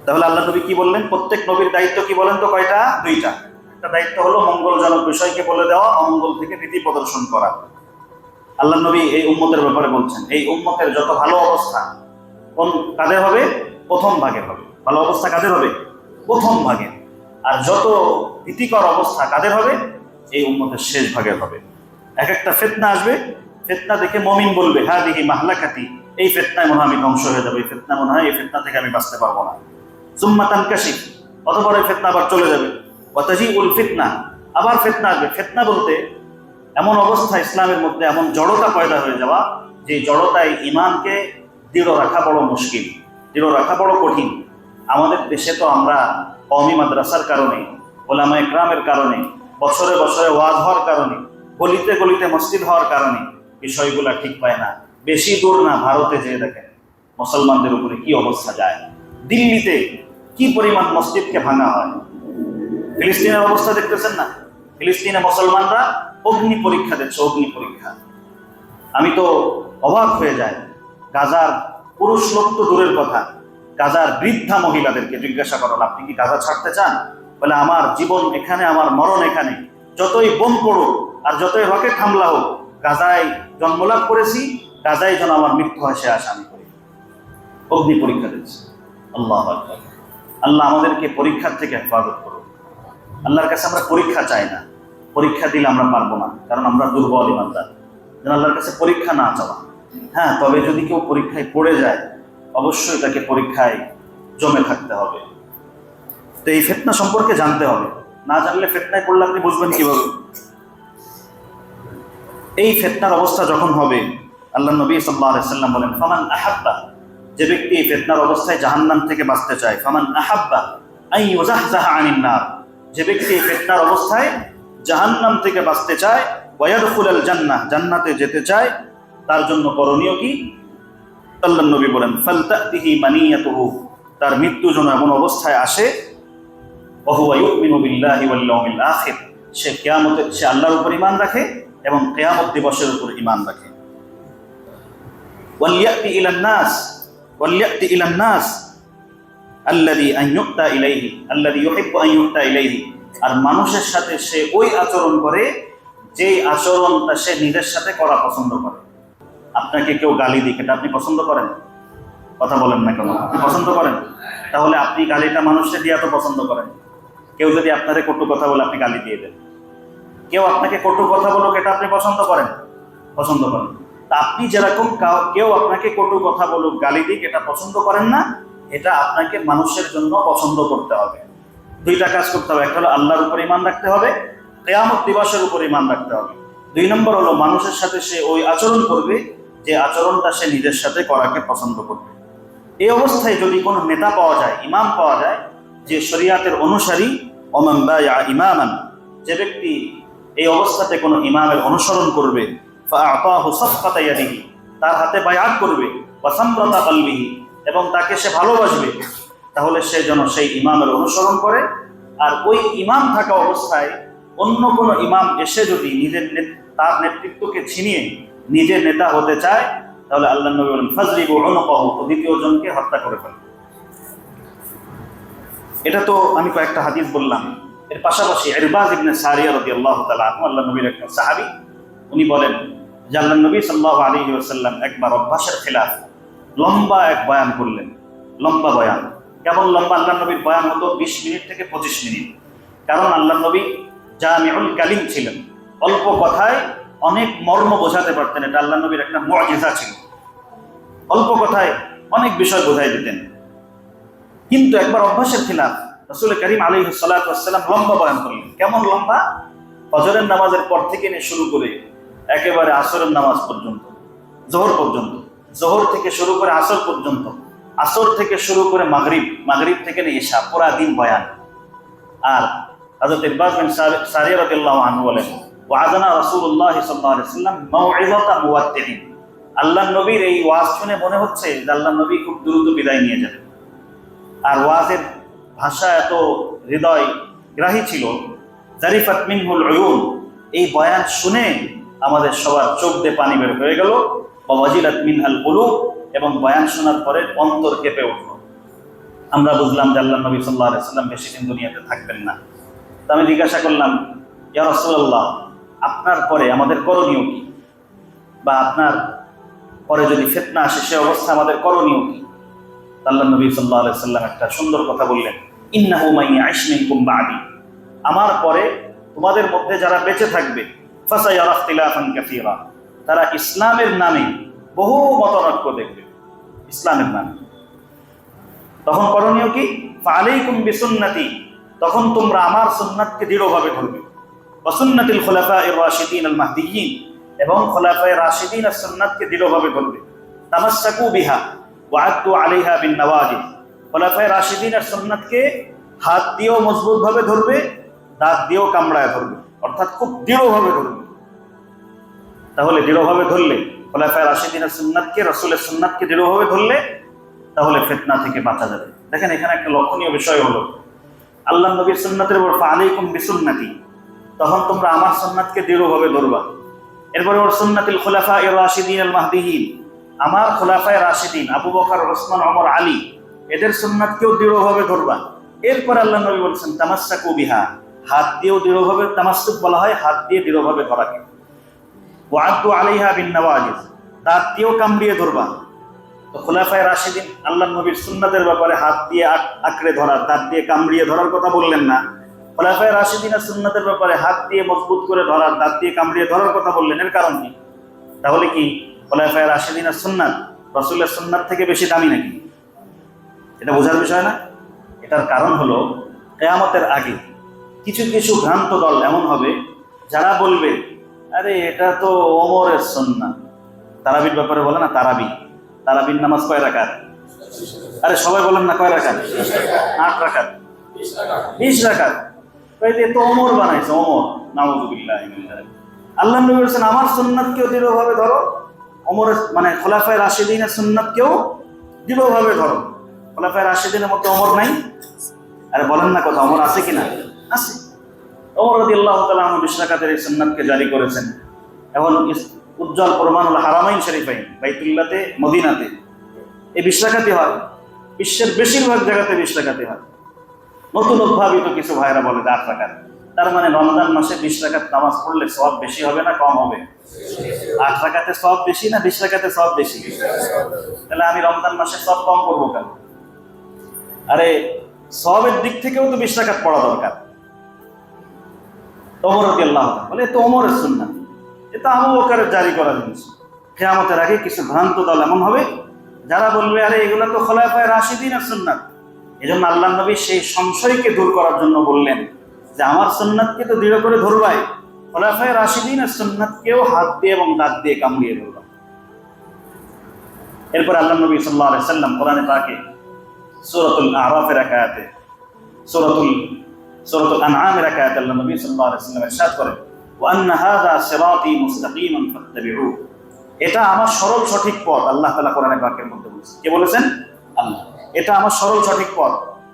তাহলে আল্লাহ নবী কি বললেন? প্রত্যেক নবীর দায়িত্ব কি বলেন তো? কয়টা? দুইটা। একটা দায়িত্ব হলো মঙ্গলজনক বিষয়কে বলে দেওয়া, অমঙ্গল থেকে ভীতি প্রদর্শন করা। আল্লাহ নবী এই উম্মতের ব্যাপারে বলছেন, এই উম্মতের যত ভালো অবস্থা কাদের হবে? প্রথম ভাগে হবে। ভালো অবস্থা কাদের হবে? প্রথম ভাগে। আর যত ভীতিকর অবস্থা কাদের হবে? এই উম্মতের শেষ ভাগে হবে। এক একটা ফিতনা আসবে, ফিতনা দেখে মুমিন বলবে, হাদিহি মাহলাকাতি, এই ফিতনায় মনে হয় আমি ধ্বংস হয়ে যাবে, এই ফিতনা মনে হয়, এই ফিতনা থেকে আমি বাঁচতে পারবো না। সুম্মা তানকাশিফ, অতঃপর এই ফিতনা আবার চলে যাবে। ওয়াতাজিউল ফিতনা, আবার ফিতনা আসবে। ফিতনা বলতে এমন অবস্থা ইসলামের মধ্যে এমন জড়তা পয়দা হয়ে যাওয়া, যে জড়তায় ঈমানকে দৃঢ় রাখা বড় মুশকিল, দৃঢ় রাখা বড় কঠিন। আমাদের দেশে তো আমরা কওমি মাদ্রাসার কারণে, ওলামা ইকরামের কারণে, বছরে বছরে ওয়াজ হওয়ার কারণে, গলিতে গলিতে মসজিদ হওয়ার কারণে বিষয়গুলা ঠিক পায় না। বেশি দূর না, ভারতে যেয়ে দেখেন মুসলমানদের উপরে কি অবস্থা যায়। দিল্লিতে কি পরিমাণ মসজিদকে ভাঙা হয়। ফিলিস্তিনের অবস্থা দেখতেছেন না? ফিলিস্তিনে মুসলমানরা অগ্নি পরীক্ষা দিচ্ছে, অগ্নি পরীক্ষা। আমি তো অবাক হয়ে যাই। গাজার পুরুষ লোক তো দূরের কথা, গাজার বৃদ্ধা মহিলাদেরকে জিজ্ঞাসা করো, আপনি কি গাজা ছাড়তে চান? বলে, আমার জীবন এখানে, আমার মরণ এখানে। যতই বোম পড়ুক আর যতই রকেট হামলা হোক, গাজায় জন্মলাভ করেছি, গাজায় যেন আমার মৃত্যু হয় সে আশা আমি করি। অগ্নি পরীক্ষা দিচ্ছে। আল্লাহু আকবার। আল্লাহ আমাদেরকে পরীক্ষার থেকে হেফাজত করুন। আল্লাহর কাছে আমরা পরীক্ষা চাই না, পরীক্ষা দিলে আমরা পারবো না, কারণ আমরা দুর্বল ইমানদার। যেন আল্লাহর কাছে পরীক্ষা না চাওয়া। হ্যাঁ, তবে যদি কেউ পরীক্ষায় পড়ে যায় অবশ্যই তাকে পরীক্ষায় জমে থাকতে হবে। তো এই ফিতনা সম্পর্কে জানতে হবে, না জানলে ফিতনায় পড়লে আপনি বুঝবেন কিভাবে? এই ফিতনার অবস্থা যখন হবে, আল্লাহ নবী সাল্লাল্লাহু আলাইহি ওয়াসাল্লাম বলেন, ফামান আহাব্বা, যে ব্যক্তি এই ফিতনার অবস্থায় জাহান্নাম থেকে বাঁচতে চায়, ফামান আহাব্বা আন ইউজাহজাহা আনিন নার, যে ব্যক্তি এই ফিতনার অবস্থায় জাহান্নাম থেকে বাঁচতে চায়, ওয়া ইয়াদখুলাল জান্নাহ, জান্নাতে যেতে চায়, তার জন্য করণীয় কি? আল্লাহ নবী বলেন, ফালতাতিহি মানিয়াতুহু, তার মৃত্যু যেন এমন অবস্থায় আসে, ওয়া হুয়া ইউমিনু বিল্লাহি ওয়াল ইয়াউমিল আখির, সে আল্লাহর উপর ঈমান রাখে এবং কিয়ামত দিবসের উপর ঈমান রাখে। ওয়ালিয়াতি ইলান নাস আল্লাযী আন ইউতা ইলাইহি, আল্লাযী ইউহিব্বু আন ইউতা ইলাইহি, আর মানুষের সাথে সে ওই আচরণ করে যেই আচরণটা সে নিজের সাথে করা পছন্দ করে। আপনাকে কেউ গালি দিক, এটা আপনি পছন্দ করেন? কথা বলেন না কেন? আপনি পছন্দ করেন? তাহলে আপনি গালিটা মানুষকে দিয়ে এত পছন্দ করেন। কেউ যদি আপনারে কটু কথা বলে আপনি গালি দিয়ে দেন, কেউ আপনাকে কটু কথা বলুক, এটা আপনি পছন্দ করেন? পছন্দ করেন। তা আপনি যেরকম কেউ আপনাকে কটু কথা বলুক, গালি দিক, এটা পছন্দ করেন না, এটা আপনাকে মানুষের জন্য পছন্দ করতে হবে। দুইটা কাজ করতে হবে, একটা হলো আল্লাহর উপর ঈমান রাখতে হবে, কিয়ামত দিবসের উপর ঈমান রাখতে হবে। 2 নম্বর হলো মানুষের সাথে সে ওই আচরণ করবে যে আচরণটা সে নিজের সাথে করাকে পছন্দ করবে। এই অবস্থায় যদি কোনো নেতা পাওয়া যায়, ইমাম পাওয়া যায়, যে শরিয়াতের অনুসারী, ওমান বায়া ইমামান, যে ব্যক্তি এই অবস্থাতে কোনো ইমামের অনুসরণ করবে, ফাআতাহু সাফকাতা ইয়াদিহি, তার হাতে বায়াত করবে, ওয়া সামরাতা কলবিহি, এবং তাকে সে ভালোবাসবে, তাহলে সে যেন সেই ইমামের অনুসরণ করে। আর ওই ইমাম থাকা অবস্থায় অন্য কোনো ইমাম এসে যদি তার নেতৃত্বকে ছিনিয়ে নিজের নেতা হতে চায়, তাহলে আল্লাহ নবী বলেন, ফাজরিবু উনকাহু, দ্বিতীয় জনকে হত্যা করে ফেলবে। এটা তো আমি কয়েকটা হাদিস বললাম। এর পাশাপাশি ইরবাজ ইবনে সারিয়া রাদিয়াল্লাহু তাআলা আনহু, আল্লাহ নবীর একজন সাহাবী, উনি বলেন যে আল্লাহ নবী সাল্লাল্লাহু আলাইহি ওয়াসাল্লাম একবার অভ্যাসের খেলাফ লম্বা এক বয়ান করলেন। লম্বা বয়ান, কেমন লম্বা? আল্লাহ নবীর বয়ান হতো 20 মিনিট থেকে 25 মিনিট, কারণ আল্লাহ নবী জামিউল কালিম ছিলেন, অল্প কথায় অনেক মর্ম বোঝাতে পারতেন। এটা আল্লাহ নবীর একটা মুআজিজা ছিল, অল্প কথায় অনেক বিষয় বোঝাই দিতেন। কিন্তু একবার অভ্যাসের খিলাফ রাসূল করিম আলাইহিস সালাতু ওয়াস সালাম লম্বা বয়ান করলেন। কেমন লম্বা? ফজরের নামাজের পর থেকে নিয়ে শুরু করে একেবারে আসরের নামাজ পর্যন্ত, জোহর পর্যন্ত, জোহর থেকে শুরু করে আসর পর্যন্ত, আসর থেকে শুরু করে মাগরিব, মাগরিব থেকে নিয়ে ইশা, পুরা দিন বয়ান। আর হযরত ইরবাজ বিন সারিয়া রাদিয়াল্লাহু আনহু বলেন, ওয়াযানা রাসূলুল্লাহ সাল্লাল্লাহু আলাইহি ওয়াসাল্লাম মাউইযাতা মুওয়াত্তিন, আল্লাহর নবীর এই ওয়াজ শুনে মনে হচ্ছে যে আল্লাহর নবী খুব দ্রুত বিদায় নিয়ে যাবেন। আর ওয়াজের ভাষা এত হৃদয় গ্রাহী ছিল, জারিফাত মিনহুল উয়ুন, এই বয়ান শুনে আমাদের সবার চোখ দিয়ে পানি বের হয়ে গেল, ওয়াজিলাত মিনহাল কুলুব, এবং বয়ান শোনার পরে অন্তর কেঁপে উঠল। আমরা বুঝলাম যে আল্লাহর নবী সাল্লাল্লাহু আলাইহি ওয়াসাল্লাম বেশি দিন দুনিয়াতে থাকবেন না। তো আমি জিজ্ঞাসা করলাম, ইয়া রাসূলুল্লাহ, আপনার পরে আমাদের করণীয় কি? বা আপনার পরে যদি ফিতনা আসে সে অবস্থা আমাদের করণীয় কি? আল্লাহর নবী সাল্লাল্লাহু আলাইহি ওয়াসাল্লাম একটা সুন্দর কথা বললেন, ইন্নাহু মান ইয়াইশ মিনকুম বা'দি, আমার পরে তোমাদের মধ্যে যারা বেঁচে থাকবে, ফাসায়ারা ইখতিলাফান কাসীরা, তারা ইসলামের নামে বহু মতানৈক্য দেখবে, ইসলামের নামে। তখন করণীয় কি? ফাআলাইকুম বিসুন্নতি, তখন তোমরা আমার সুন্নাতকে দৃঢ়ভাবে ধরবে, ওয়া সুন্নাতিল খুলাফায়ে রাশিদিন আল মাহদিয়িন, এবং খুলাফায়ে রাশিদিনের সুন্নাতকে দৃঢ়ভাবে ধরবে। তামাসসাকু বিহা ওয়া আদ্দু আলাইহা বিন নওয়াজিদ, খুলাফায়ে রাশিদিনের সুন্নাতকে হাত দিয়েও মজবুতভাবে ধরবে, দাঁত দিয়েও কামড়ায় ধরবে, অর্থাৎ খুব দৃঢ়ভাবে ধরবে। তাহলে দৃঢ়ভাবে ধরলে, খুলাফায়ে রাশিদিনের সুন্নাতকে, রাসূলের সুন্নাতকে দৃঢ়ভাবে ধরলে, তাহলে ফিতনা থেকে বাঁচা যাবে। দেখেন এখানে একটা লক্ষণীয় বিষয় হলো, আল্লাহর নবীর সুন্নাতের উপর ফাআলাইকুম বিসুন্নতি, তখন তোমরা আমার সুন্নাতকে দৃঢ়ভাবে ধরবা। এরপরে ওর সুন্নাতিল খুলাফায়ে রাশিদিন আল মাহদিয়িন, আমার খুলাফায়ে রাশিদিন আবু বকর, ওসমান, ওমর, আলী, এদের সুন্নাতকেও দৃঢ়ভাবে ধরবা। এরপর আল্লাহ নবী বলছেন তামাসসাকু বিহা, হাত দিয়েও দৃঢ়ভাবে, তামাসসুক বলা হয় হাত দিয়ে দৃঢ়ভাবে ধরাকে, ওয়া আদ্দু আলাইহা বিন নওয়াজিজ, দাঁত দিয়েও কামড়িয়ে ধরবা। তো খুলাফায়ে রাশিদিন আল্লাহর নবীর সুন্নাতের ব্যাপারে হাত দিয়ে আঁকড়ে ধরার, দাঁত দিয়ে কামড়িয়ে ধরার কথা বললেন না, খুলাফায়ে রাশিদিনের সুন্নাতের ব্যাপারে হাত দিয়ে মজবুত করে ধরার, দাঁত দিয়ে কামড়িয়ে ধরার কথা বললেন। এর কারণ কি? তাহলে কি খোলাফায়ে রাশিদিনের সুন্নাত রাসূলের সুন্নাত থেকে বেশি দামি নাকি? এটা বোঝার বিষয় না। এটার কারণ হলো কিয়ামতের আগে কিছু কিছু ভ্রান্ত দল এমন হবে যারা বলবে আরে এটা তো ওমরের সুন্নাত। তারাবির ব্যাপারে বলে না, তারাবির নামাজ কয় রাকাত? আরে সবাই বলেন না, কয় রাকাত? 8 রাকাত, 20 রাকাত। এ তো ওমর বানাইছে, ওমর। নাউযুবিল্লাহি মিন যালিক। আল্লাহ নবী বলেছেন আমার সুন্নাতকেও দৃঢ়ভাবে ধরো, ওমরের মানে খোলাফায়ে রাশিদিনের সুন্নাতকেও দৃঢ়ভাবে ধরো। খোলাফায়ে রাশিদিনের মধ্যে ওমর নাই? আরে বলেন না কথা, ওমর আছে কিনা? আছে। ওমর রাদিয়াল্লাহু তাআলা আনহু 20 রাকাতের এই সুন্নাতকে জারি করেছেন। এখন উজ্জ্বল প্রমাণ হলো হারামাইন শরীফাইন, বাইতুল্লাহতে, মদিনাতে এই 20 রাকাতই হয়। বিশ্বের বেশিরভাগ জায়গাতে 20 রাকাতই হয়। নতুন উদ্ভাবিত কিছু ভাইরা বলে 8 রাকাত। তার মানে রমজান মাসে 20 রাকাত নামাজ পড়লে সওয়াব বেশি হবে না কম হবে? 8 রাকাতে সওয়াব বেশি না 20 রাকাতে সওয়াব বেশি? তাহলে আমি রমজান মাসে সওয়াব কম করবো কেন? আরে সওয়াবের দিক থেকেও তো 20 রাকাত পড়া দরকার। ওমর রাদিয়াল্লাহু তাআলা বলে তো ওমরের সুন্নাত, এটা আবু বকরের জারি করা জিনিস। কিয়ামতের আগে কিছু ভ্রান্ত দল এমন হবে যারা বলবে আরে এগুলো তো খোলাফায়ে রাশিদিনের সুন্নাত। এজন্য আল্লাহর নবী সেই সংশয়কে দূর করার জন্য বললেন যে আমার সুন্নাতকে তো দৃঢ় করে ধরবাই, খোলাফায়ে রাশিদিনের সুন্নাতকেও হাত দিয়ে এবং দাঁত দিয়ে কামড়িয়ে ধরবা। এরপর আল্লাহর নবী সাল্লাল্লাহু আলাইহি সাল্লাম কোরআনে পাকে সূরাতুল আরাফের আয়াতে সূরাতুল আনআমের আয়াতে আল্লাহর নবী সাল্লাল্লাহু আলাইহি সাল্লাম ইরশাদ করেন ওয়া আন্না হাযা সিরাতী মুস্তাকিমান ফাত্তাবিউ, এটা আমার সরল সঠিক পথ। আল্লাহ তাআলা কোরআনে পাকের মধ্যে বলেছেন, কে বলেছেন? আল্লাহ। এটা আমার সরল সঠিক পথ,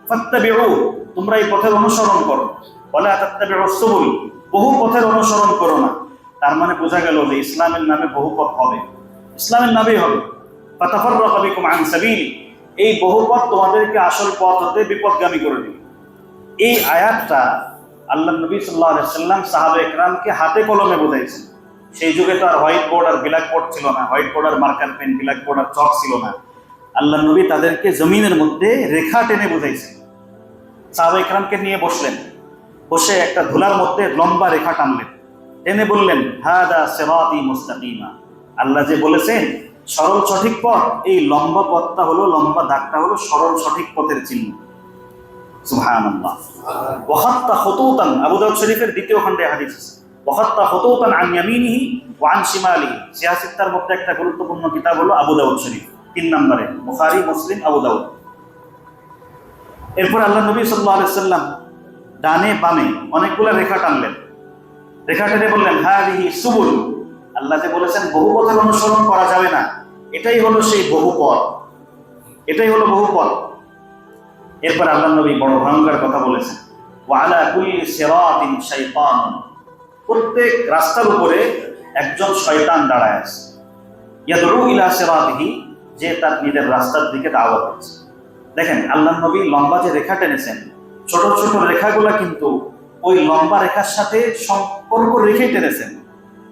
ফাত্তাবিউ, তোমরা এই পথের অনুসরণ করো। ওয়ালা তাত্তাবিউস সুবুল, বহু পথের অনুসরণ করো না। তার মানে বোঝা গেল যে ইসলামের নামে বহু পথ হবে, ইসলামের নামেই হবে। ফাতাফাররাকু বিকুম আন সাবিলি, এই বহু পথ তোমাদেরকে আসল পথ হতে বিপথগামী করে দিবে। এই আয়াতটা আল্লাহ নবী সাল্লাল্লাহু আলাইহি সাল্লাম সাহাবায়ে কেরামকে হাতে কলমে বোঝাইছেন। সেই যুগে তো আর হোয়াইট বোর্ড আর ব্ল্যাক বোর্ড ছিল না, হোয়াইট বোর্ড আর মার্কার পেন, ব্ল্যাক বোর্ড আর চক ছিল না। আল্লাহ নবী তাদেরকে জমিনের মধ্যে রেখা টেনে বোঝাইছেন। সাহাবায়ে কেরামকে নিয়ে বসলেন, বসে একটা ধুলার মধ্যে লম্বা রেখা টানলেন, টেনে বললেন হাদা সিরাতী মুস্তাকিমা, আল্লাহ যে বলেছেন সরল সঠিক পথ, এই লম্বা পথটা হলো, লম্বা দাগটা হলো সরল সঠিক পথের চিহ্ন। সুবহানাল্লাহ। ওয়া খাত্তা খুতুতান, আবু দাউদ শরীফের দ্বিতীয় খণ্ডে হাদিস আছে, ওয়া খাত্তা খুতুতান আন ইয়ামিনিহি ওয়া আন শিমালিহি। সিয়াসিত্তার মধ্যে একটা গুরুত্বপূর্ণ কিতাব হলো আবু দাউদ শরীফ, 3 নম্বরে, বুখারী, মুসলিম, আবু দাউদ। এরপর আল্লাহ নবী সাল্লাল্লাহু আলাইহি সাল্লাম ডানে বামে অনেকগুলো রেখা টানলেন, রেখা টেনে বললেন হাদিহি সুবুল, আল্লাহ যে বলেছেন বহু পথের অনুসরণ করা যাবে না, এটাই হলো সেই বহু পথ, এটাই হলো বহু পথ। এরপর আল্লাহ নবী বড় ভয়ঙ্কর কথা বলেছেন ওয়া আলা কুল্লি সিরাতিন শাইতান, প্রত্যেক রাস্তার উপরে একজন শয়তান দাঁড়ায় আছে, ইয়াদউ ইলা সিরাতিহি, যে তার নিজের রাস্তার দিকে দাওয়াত দিচ্ছে। দেখেন আল্লাহ নবী লম্বা যে রেখা টেনেছেন, ছোট ছোট রেখাগুলা কিন্তু ওই লম্বা রেখার সাথে সম্পর্ক রেখে টেনেছেন।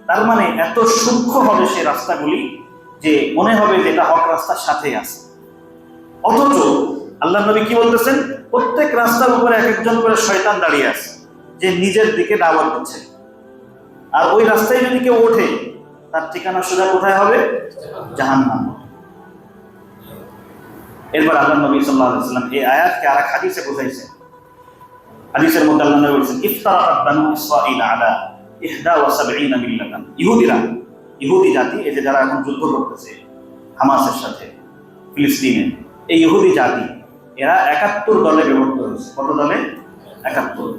তার মানে এত সূক্ষ্ম হবে সেই রাস্তাগুলি যে মনে হবে যে এটা হক রাস্তার সাথেই আছে। অথচ আল্লাহ নবী কি বলতেছেন, প্রত্যেক রাস্তার উপরে এক একজন করে শয়তান দাঁড়িয়ে আছে যে নিজের দিকে দাওয়াত দিচ্ছে। আর ওই রাস্তায় যদি কেউ ওঠে তার ঠিকানা সোজা কোথায় হবে? জাহান্নাম। এরপর আল্লাহ নবী সাল্লাল্লাহু আলাইহি ওয়াসাল্লাম এই আয়াতকে আরেক হাদিসে বোঝাইছেন। হাদিসের মধ্যে আল্লাহ নবী বলেছেন ইফতারাকাত বানু ইসরাঈল আলা 71 মিল্লাতান, ইহুদি জাতি, এই যে যারা এখন যুদ্ধ করতেছে হামাসের সাথে ফিলিস্তিনে, এই ইহুদি জাতি এরা 71 দলে বিভক্ত হয়েছে। কত দলে? 71।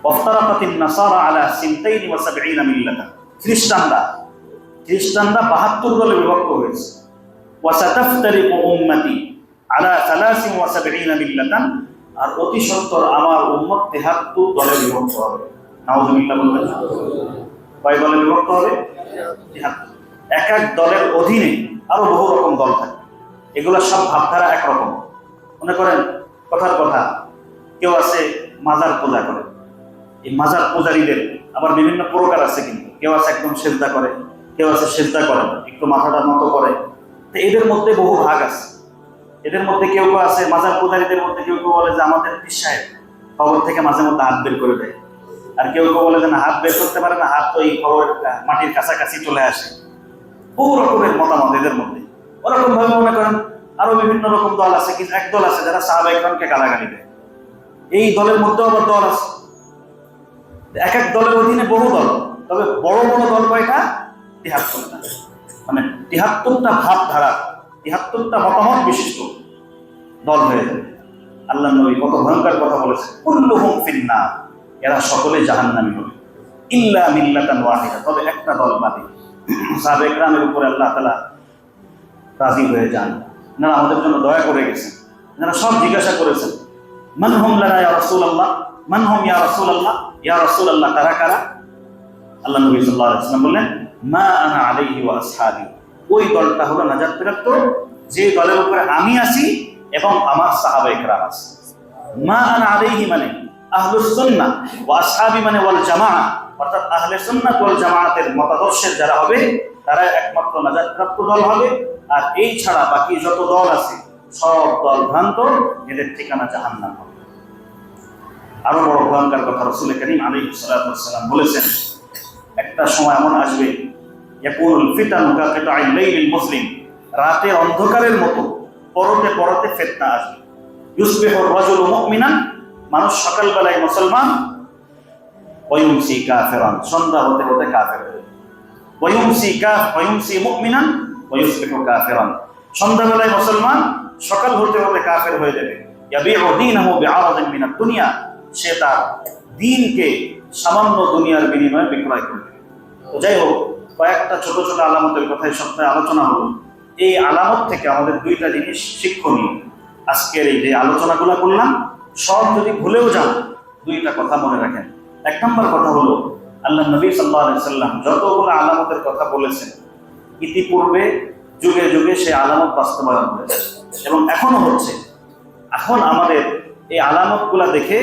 ওয়াফতারাকাতিন নাসারা আলা 72 মিল্লাতান, খ্রিস্টানরা 72 দলে বিভক্ত হয়েছে। ওয়াসাতাফতারিকু উম্মতি আলা 73 মিল্লাতান, আর অতি সত্বর আমার উম্মত 73 দলে বিভক্ত হবে। নাউযুবিল্লাহ বলবেন। কয় দলে বিভক্ত হবে? 73। এক এক দলের অধীনে আরো বহু রকম দল থাকে, এগুলো সব ভাবধারা একরকম। মনে করেন কথার কথা, কেউ আছে মাজার পূজা করে, এই মাজার পূজারীদের আবার বিভিন্ন প্রকার আছে, কিন্তু কেউ আছে একদম সেজদা করে, কেউ আছে সেজদা করে একটু মাথাটা নত করে। তো এদের মধ্যে বহু ভাগ আছে। এদের মধ্যে কেউ কেউ আছে, মাজার পূজারীদের মধ্যে কেউ কেউ বলে যে আমাদের পীর সাহেব কবর থেকে মাঝে মধ্যে হাত বের করে দেয়, আর কেউ কেউ বলে যে না, হাত বের করতে পারে না, হাত তো এই কবর মাটির কাছাকাছি চলে আসে। বহু রকমের মতামত এদের মধ্যে। ওরকম ভাবে মনে করেন আরো বিভিন্ন রকম দল আছে, কিন্তু এক দল আছে যারা সাহাবা ইকরামকে গালাগালি দেয়। এই দলের মধ্যেও আবার দল আছে, এক এক দলের অধীনে বহু দল, তবে বড় বড় দল কয়টা? ৭৩টা। মানে ৭৩টা ভাবধারা, ৭৩টা মতামত বিশিষ্ট দল হয়ে যাবে। আল্লাহ নবী কত ভয়ঙ্কর কথা বলেছে, কুল্লুহুম ফিন্নার, এরা সকলে জাহান্নামী হবে, ইল্লা মিল্লাতান ওয়াহিদা, তবে একটা দল বাদে। সাহাবা ইকরামের উপরে আল্লাহ তাআলা রাজি হয়ে যান, এনারা আমাদের জন্য দয়া করে গেছেন। এনারা সব জিজ্ঞাসা করেছেন, মান হুম লানা ইয়া রাসূলুল্লাহ, মান হুম ইয়া রাসূলুল্লাহ, ইয়া রাসূলুল্লাহ তারা কারা? আল্লাহ নবী সাল্লাল্লাহু আলাইহি ওয়াসাল্লাম বললেন, মা আনা আলাইহি ওয়া আসহাবি, ওই দলটা হলো নাজাত প্রাপ্ত যে দলের উপরে আমি আছি এবং আমার সাহাবায়ে কেরাম আছে। মা আনা আলাইহি মানে আহলুস সুন্নাহ, ওয়া আসহাবি মানে ওয়াল জামাআহ, অর্থাৎ আহলে সুন্নাহ ওয়াল জামাআতের মতাদর্শের যারা হবে তারা একমাত্র নাজাত প্রাপ্ত দল হবে। আর এই ছাড়া বাকি যত দল আছে সব দল ভ্রান্ত, এদের ঠিকানা জাহান্নাম হবে। আরো বড় ভয়ঙ্কর কথা রাসূল করিম আলাইহিস সালাতু ওয়াস সালাম বলেছেন, একটা সময় এমন আসবে, ইয়াকুনুল ফিতানু কাকিতাইল লাইলিল মুসলিম, রাতের অন্ধকারের মতো পরতে পরতে ফিতনা আসবে। ইউসবিহুর রাজুলু মুমিনান, মানুষ সকালবেলায় মুসলমান, ওয়ায়ুমসি কাফিরান, সন্ধ্যা হতে হতে কাফের হয়ে যাবে। ওয়ায়ুমসি মুমিনান ওয়ায়ুসবিহু কাফিরান, সন্ধ্যাবেলায় মুসলমান, সকাল হতে হতে কাফের হয়ে যাবে। ইয়াবিউ দীনহু বিআরাদিন মিনাদ দুনিয়া, সে তার দ্বীনকে সামান্য দুনিয়ার বিনিময়ে বিক্রয় করবে। তো যাই হোক, কয়েকটা ছোট ছোট আলামতের কথাই সপ্তাহে আলোচনা হলো। এই আলামত থেকে আমাদের দুইটা জিনিস শিক্ষণীয়। আজকের এই যে আলোচনাগুলো করলাম, সব যদি ভুলেও যান, দুইটা কথা মনে রাখেন। এক নম্বর কথা হলো, আল্লাহ নবী সাল্লাল্লাহু আলাইহি সাল্লাম যতগুলো আলামতের কথা বলেছেন, ইতিপূর্বে যুগে যুগে সেই আলামত বাস্তবায়ন হয়েছে এবং এখনো হচ্ছে। এখন আমাদের এই আলামতগুলা দেখে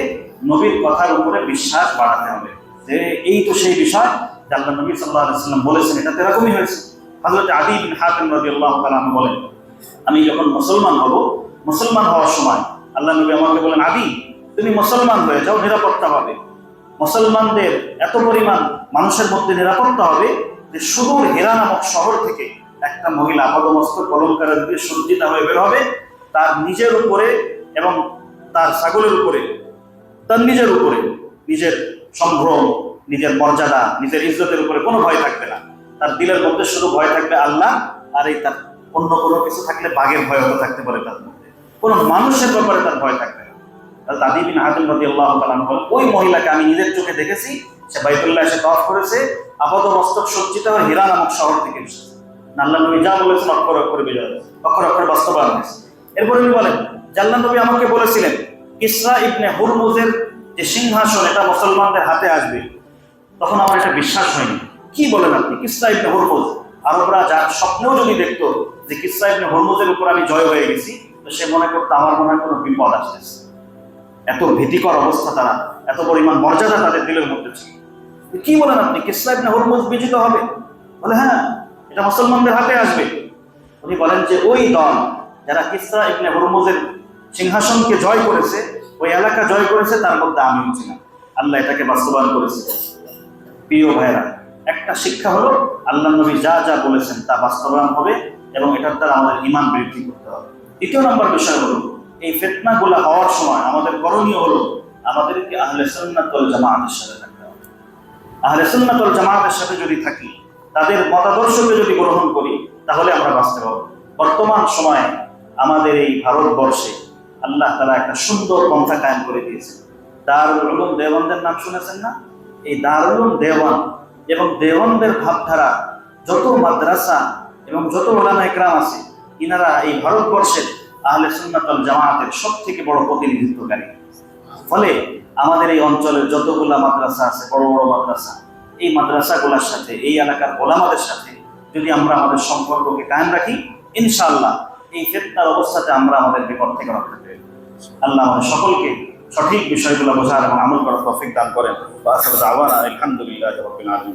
নবীর কথার উপরে বিশ্বাস বাড়াতে হবে, যে এই তো সেই বিষয় যে আল্লাহ নবী সাল্লাল্লাহু আলাইহি সাল্লাম বলেছেন, এটা তো এরকমই হয়েছে। হযরত আদী বিন হাতিম রাদিয়াল্লাহু তাআলা আনহু বলেন, আমি যখন মুসলমান হব, মুসলমান হওয়ার সময় আল্লাহ নবী আমাকে বলেন, আদী তুমি মুসলমান হয়ে যাও, নিরাপত্তা পাবে। মুসলমানদের এত পরিমাণ মানুষের মধ্যে নিরাপত্তা হবে যে সুদূর হেরা নামক শহর থেকে একটা মহিলা আপাদমস্তক অলঙ্কার দিয়ে সজ্জিত হয়ে বের হবে, তার নিজের উপরে এবং তার ছাগলের উপরে, তার নিজের উপরে নিজের সম্ভ্রম, নিজের মর্যাদা, নিজের ইজ্জতের উপরে কোনো ভয় থাকবে না। তার দিলের মধ্যে শুধু ভয় থাকবে আল্লাহ, আর এই তার অন্য কোনো কিছু থাকলে বাঘের ভয় হতে থাকতে পারে, তার মধ্যে কোনো মানুষের ব্যাপারে তার ভয় থাকবে না। আদী বিন হাতিম রাদিয়াল্লাহু তাআলা বলেন, ওই মহিলাকে আমি নিজের চোখে দেখেছি, সে বাইতুল্লাহ এসে তওয়াফ করেছে, আপাদমস্তক সজ্জিত হয়ে হিরা নামক শহর থেকে এসেছে। আল্লাহ নবী যা বলেছেন অক্ষর অক্ষরে বিজয়, অক্ষর অক্ষরে বাস্তবায়ন হয়েছে। এরপরে উনি বলেন, আল্লাহ নবী আমাকে বলেছিলেন, কিসরা ইবনে হুরমুজের যে সিংহাসন এটা মুসলমানদের হাতে আসবে। তখন আমার এটা বিশ্বাস হয়নি। কি বলেন আপনি? কিসরা ইবনে হুরমুজ, আরবরা যার স্বপ্নেও যদি দেখতো যে কিসরা ইবনে হুরমুজের উপর আমি জয় হয়ে গেছি, তো সে মনে করতো আমার মনে হয় কোনো বিপদ আসতেছে। এত ভীতিকর অবস্থা, তারা এত পরিমাণ মর্যাদা তাদের দিলের মধ্যে ছিল। কি বলেন আপনি? কিসরা ইবনে হুরমুজ বিজিত হবে? বলে হ্যাঁ, এটা মুসলমানদের হাতে আসবে। উনি বলেন যে ওই দল যারা কিসরা ইবনে হুরমুজের সিংহাসনকে জয় করেছে, ওই এলাকা জয় করেছে, তার মধ্যে আমিও ছিলাম। আল্লাহ এটাকে বাস্তবায়ন করেছে। প্রিয় ভাইরা, একটা শিক্ষা হলো আল্লাহ নবী যা যা বলেছেন তা বাস্তবায়ন হবে এবং এটার দ্বারা আমাদের ঈমান বৃদ্ধি করতে হবে। দ্বিতীয় নম্বর বিষয় হলো, এই ফিতনাগুলো হওয়ার সময় আমাদের করণীয় হলো আমাদেরকে আহলে সুন্নাত ওয়াল জামাআতের সাথে থাকতে হবে। আহলে সুন্নাত ওয়াল জামাআতের সাথে যদি থাকি, তাদের মতাদর্শকে যদি গ্রহণ করি, তাহলে আমরা বাঁচতে পারব। বর্তমান সময়ে আমাদের এই ভারতবর্ষে আল্লাহ তাআলা একটা সুন্দর পন্থা কায়েম করে দিয়েছে। দারুল উলুম দেওবন্দের নাম শুনেছেন না? এই দারুল উলুম দেওবন্দ এবং দেওবন্দের ভাবধারা যত মাদ্রাসা এবং যত উলামা ইকরাম আছে, ইনারা এই ভারতবর্ষের আহলে সুন্নাত ওয়াল জামাআতের সবথেকে বড় প্রতিনিধিত্বকারী। ফলে আমাদের এই অঞ্চলের যতগুলা মাদ্রাসা আছে, বড় বড় মাদ্রাসা, এই মাদ্রাসাগুলোর সাথে, এই এলাকার ওলামাদের সাথে যদি আমরা আমাদের সম্পর্ককে কায়েম রাখি, ইনশাআল্লাহ এই ফিতনার অবস্থাতে আমরা আমাদের বিপদ থেকে রক্ষা পেয়ে যাব। আল্লাহ আমাদের সকলকে সঠিক বিষয়গুলো বোঝার এবং আমল করার তৌফিক দান করেন। আলহামদুলিল্লাহি রাব্বিল আলামিন।